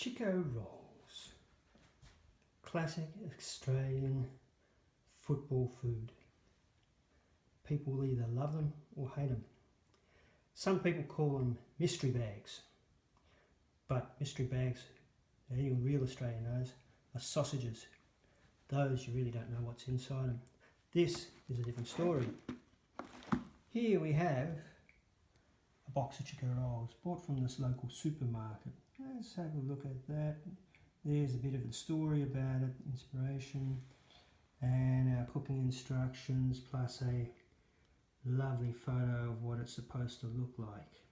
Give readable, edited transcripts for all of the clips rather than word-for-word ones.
Chiko Rolls, classic Australian football food. People either love them or hate them. Some people call them mystery bags, but mystery bags, any real Australian knows, are sausages. Those you really don't know what's inside them. This is a different story. Here we have a box of Chiko Rolls bought from this local supermarket. Let's have a look at that. There's a bit of the story about it, inspiration, and our cooking instructions, plus a lovely photo of what it's supposed to look like.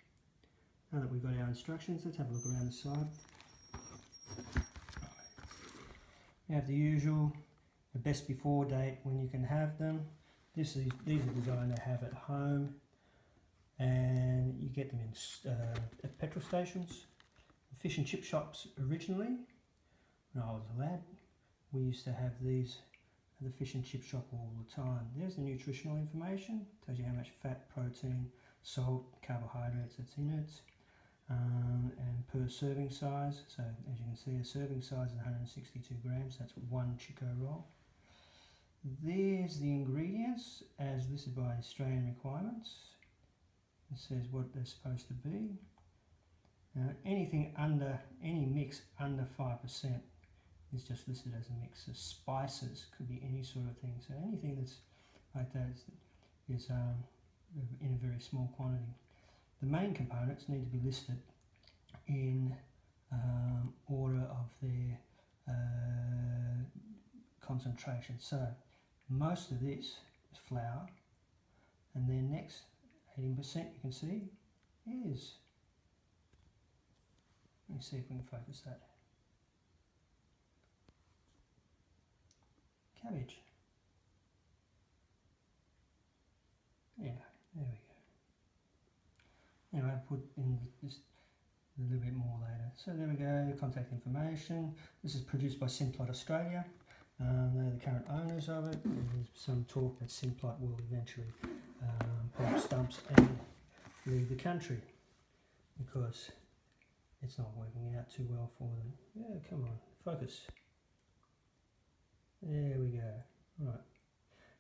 Now that we've got our instructions, let's have a look around the side. We have the usual, the best before date when you can have them. These are designed to have at home, and you get them in at petrol stations, fish and chip shops. Originally, when I was a lad, we used to have these at the fish and chip shop all the time. There's the nutritional information, tells you how much fat, protein, salt, carbohydrates that's in it, and per serving size. So as you can see, a serving size is 162 grams. That's one Chiko Roll. There's the ingredients, as this is by Australian requirements. It says what they're supposed to be. Now, any mix under 5% is just listed as a mix. So spices could be any sort of thing. So anything that's like that is in a very small quantity. The main components need to be listed in order of their concentration. So most of this is flour, and then next 18% you can see is, let me see if we can focus that, cabbage. Yeah, there we go. Anyway, I'll put in just a little bit more later. So there we go, contact information. This is produced by Simplot Australia. They're the current owners of it. There's some talk that Simplot will eventually pull up stumps and leave the country because it's not working out too well for them. Yeah, come on, focus. There we go. Right.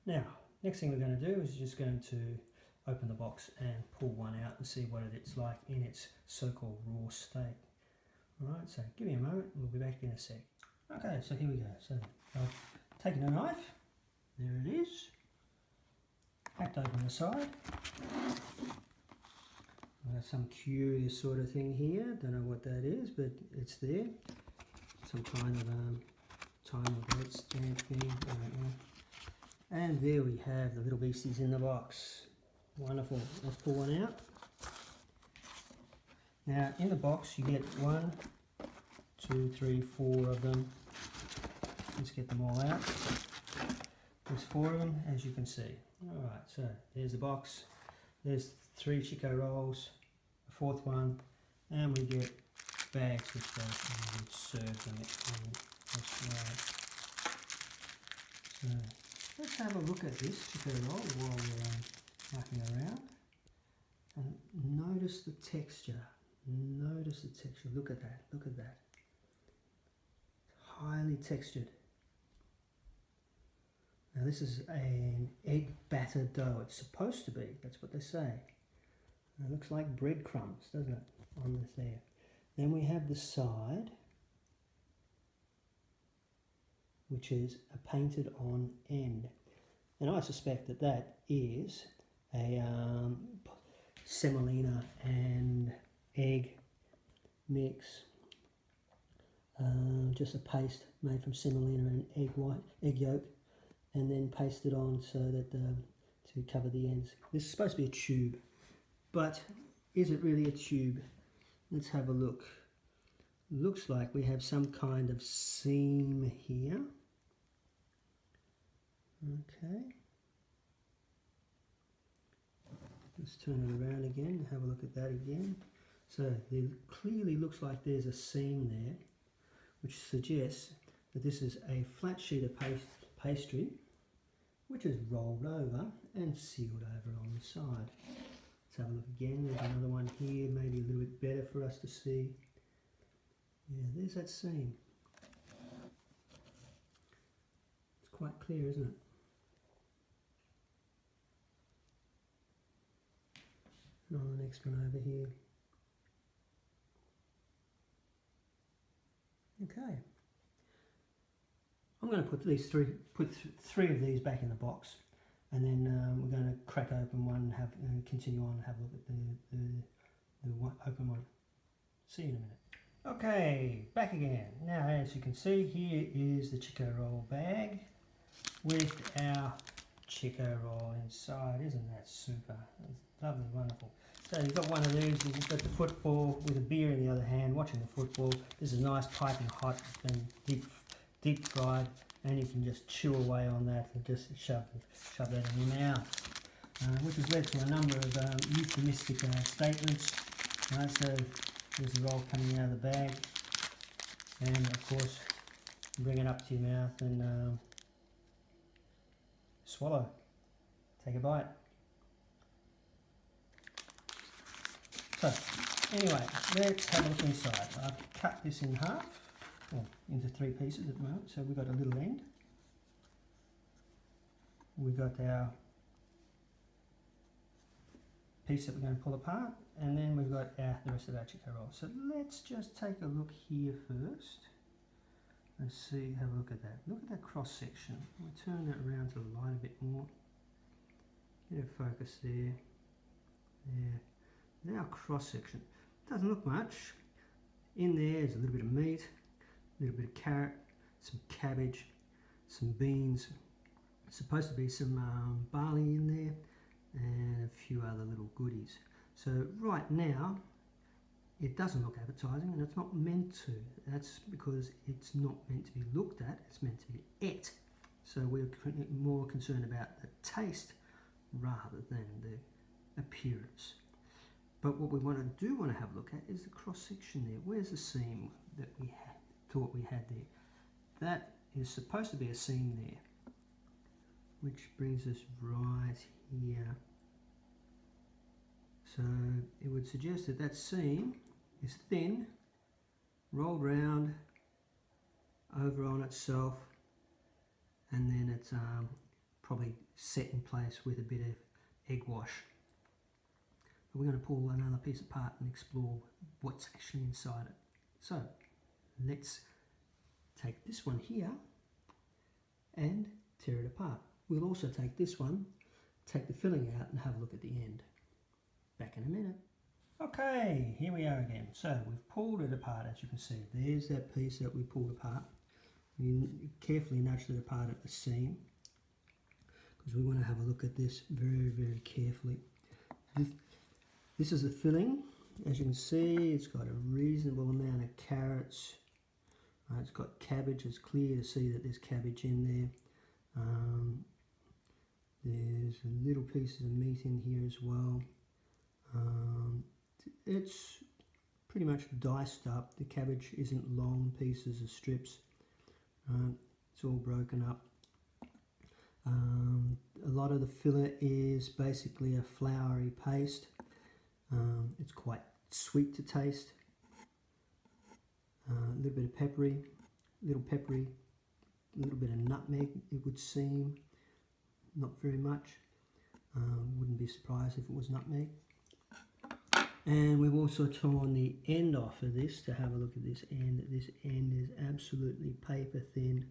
Now, next thing we're going to do is just going to open the box and pull one out and see what it's like in its so-called raw state. Alright, so give me a moment and we'll be back in a sec. Okay, so here we go. So I've taken a knife. There it is. Hacked open the side. I've got some curious sort of thing here. Don't know what that is, but it's there. Some kind of time or date stamp thing. I don't know. And there we have the little beasties in the box. Wonderful. Let's pull one out. Now in the box you get 1, 2, 3, 4 of them. Let's get them all out. There's 4 of them, as you can see. Alright, so there's the box. There's 3 Chiko Rolls, the 4th one, and we get bags which would serve them in Australia. So let's have a look at this Chiko Roll while we're mucking around. And notice the texture. Notice the texture. Look at that. Look at that. Highly textured. Now this is an egg batter dough. It's supposed to be. That's what they say. It looks like breadcrumbs, doesn't it? On this there. Then we have the side, which is a painted on end. And I suspect that that is a semolina and egg mix. Just a paste made from semolina and egg yolk, and then pasted on so that to cover the ends. This is supposed to be a tube, but is it really a tube? Let's have a look. Looks like we have some kind of seam here. Okay. Let's turn it around again and have a look at that again. So there clearly looks like there's a seam there, which suggests that this is a flat sheet of pastry which is rolled over and sealed over on the side. Let's have a look again. There's another one here, maybe a little bit better for us to see. Yeah, there's that seam. It's quite clear, isn't it? And on the next one over here. Okay. I'm going to put three of these back in the box, and then we're going to crack open one and continue on and have a look at the open one. See you in a minute. Okay, back again. Now, as you can see, here is the Chiko Roll bag with our Chiko Roll inside. Isn't that super? It's lovely, wonderful. So you've got one of these, you've got the football with a beer in the other hand, watching the football. This is nice, piping hot, it's been deep fried, and you can just chew away on that and just shove that in your mouth, which has led to a number of euphemistic statements. So there's the roll coming out of the bag, and of course bring it up to your mouth and swallow, take a bite. So anyway, let's have a look inside. I've cut this in half, or into 3 pieces at the moment. So we've got a little end, we've got our piece that we're going to pull apart, and then we've got the rest of our Chiko Roll. So let's just take a look here first and see, have a look at that. Look at that cross section. We'll turn that around to the light a bit more. Get a focus there. There. There's our cross section. Doesn't look much. In there's a little bit of meat, a little bit of carrot, some cabbage, some beans. It's supposed to be some barley in there, and a few other little goodies. So right now it doesn't look appetizing, and it's not meant to. That's because it's not meant to be looked at, it's meant to be ate. So we're more concerned about the taste rather than the appearance. But what we want to have a look at is the cross section there. Where's the seam that we thought we had there? That is supposed to be a seam there, which brings us right here. So it would suggest that that seam is thin, rolled round over on itself, and then it's probably set in place with a bit of egg wash. But we're going to pull another piece apart and explore what's actually inside it. So let's take this one here and tear it apart. We'll also take this one, take the filling out, and have a look at the end. Back in a minute. Okay, here we are again. So we've pulled it apart, as you can see. There's that piece that we pulled apart. We carefully nudged it apart at the seam, because we want to have a look at this very, very carefully. This is the filling. As you can see, it's got a reasonable amount of carrots. It's got cabbage. It's clear to see that there's cabbage in there. There's little pieces of meat in here as well. It's pretty much diced up. The cabbage isn't long pieces of strips. It's all broken up. A lot of the filler is basically a floury paste. It's quite sweet to taste. A little bit of peppery, a little bit of nutmeg, it would seem. Not very much. Wouldn't be surprised if it was nutmeg. And we've also torn the end off of this to have a look at this end. This end is absolutely paper thin.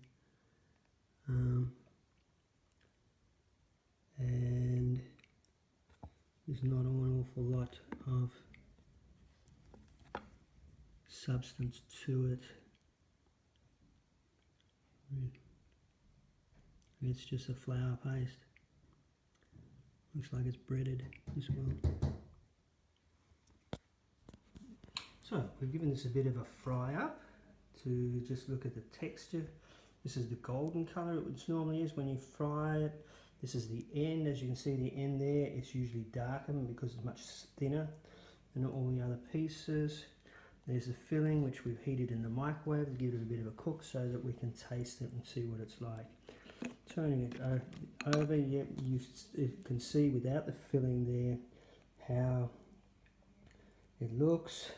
And there's not an awful lot of substance to it. It's just a flour paste. Looks like it's breaded as well. So we've given this a bit of a fry up to just look at the texture. This is the golden colour it normally is when you fry it. This is the end. As you can see, the end there, it's usually darker because it's much thinner than all the other pieces. There's the filling, which we've heated in the microwave to give it a bit of a cook so that we can taste it and see what it's like. Turning it over, you can see without the filling there how it looks.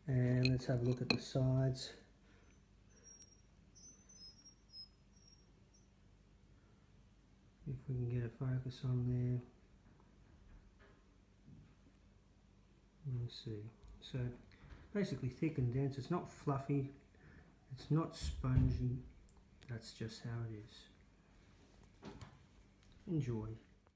And let's have a look at the sides. if we can get a focus on there. Let me see. So basically thick and dense. It's not fluffy, it's not spongy, that's just how it is. Enjoy.